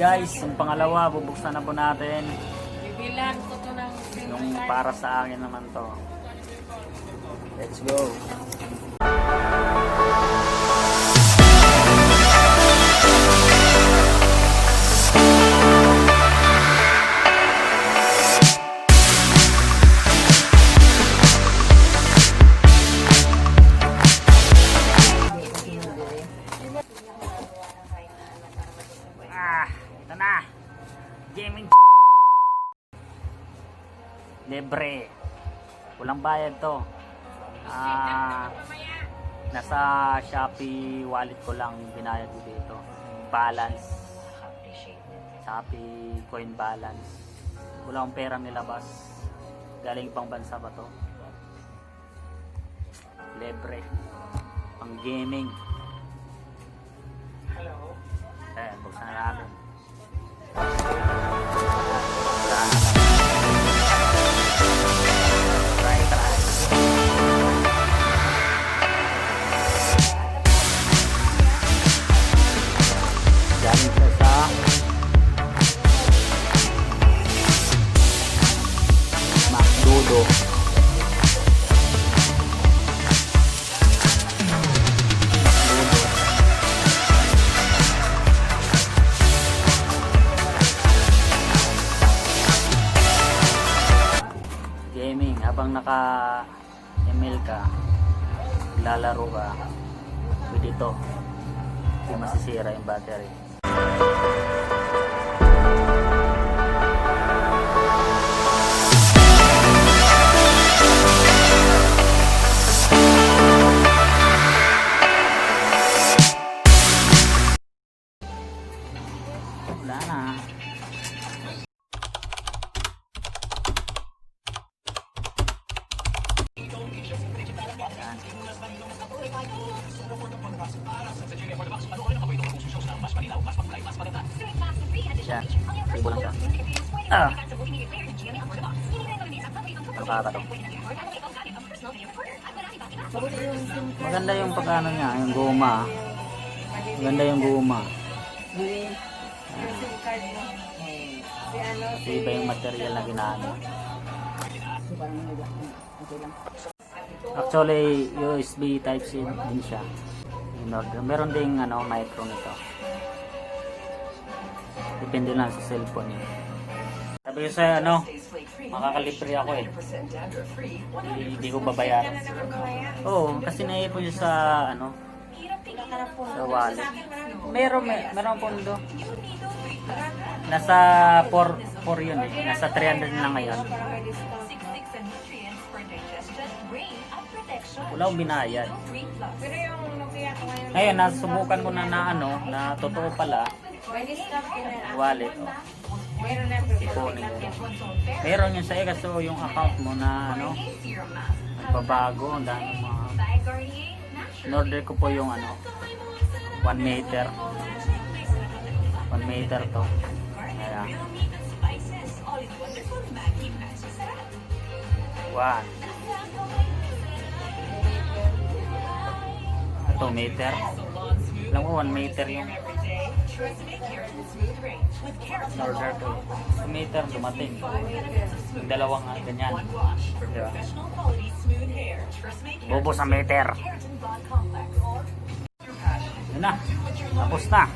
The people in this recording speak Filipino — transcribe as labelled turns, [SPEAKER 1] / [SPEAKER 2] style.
[SPEAKER 1] guys, yung pangalawa, bubuksan na po natin.
[SPEAKER 2] Bibilan ko to ng
[SPEAKER 1] Yung para sa akin naman to. Let's go. Ito na. Gaming libre. Walang bayad to. Nasa Shopee wallet ko lang binayad ko dito. Balance. Shopee coin balance. Wala akong perang nilabas. Galing pang bansa ba to? Libre. Pang gaming.
[SPEAKER 2] Hello.
[SPEAKER 1] Buksan na natin. Galing siya sa McDodo. Gaming, habang naka-email ka, lalaro ka, pwede ito. Hindi masisira yung battery. Wala na. Yan. Ibo lang siya. Ano ka to? Maganda yung pagkano niya, yung guma. Maganda yung guma. Kasi iba yung material na ginano. Actually, USB Type-C din siya. Meron ding micro nito. Depende lang sa cellphone niya. Sabi ko sa makakalibre ako eh. Hindi ko babayaran. Oo, kasi naipon yun sa sa wallet. Meron pondo. Nasa 4 yun eh. Nasa 300 na ngayon. Wala akong binayad.
[SPEAKER 2] Pero yung Nokia ko ngayon.
[SPEAKER 1] Ngayon, nasubukan ko na na totoo pala. Wallet.
[SPEAKER 2] Meron na
[SPEAKER 1] Ipunin mo. Meron yun sa kaso yung account mo na nagbabago. Ang dami mga in-order ko po yung 1 meter. 1 meter to. Kaya 1 meter. Alam ko 1 meter yung order ko. 1 meter dumating. Yung dalawang ganyan. Diba? Bobo sa meter. Yun na. Tapos na.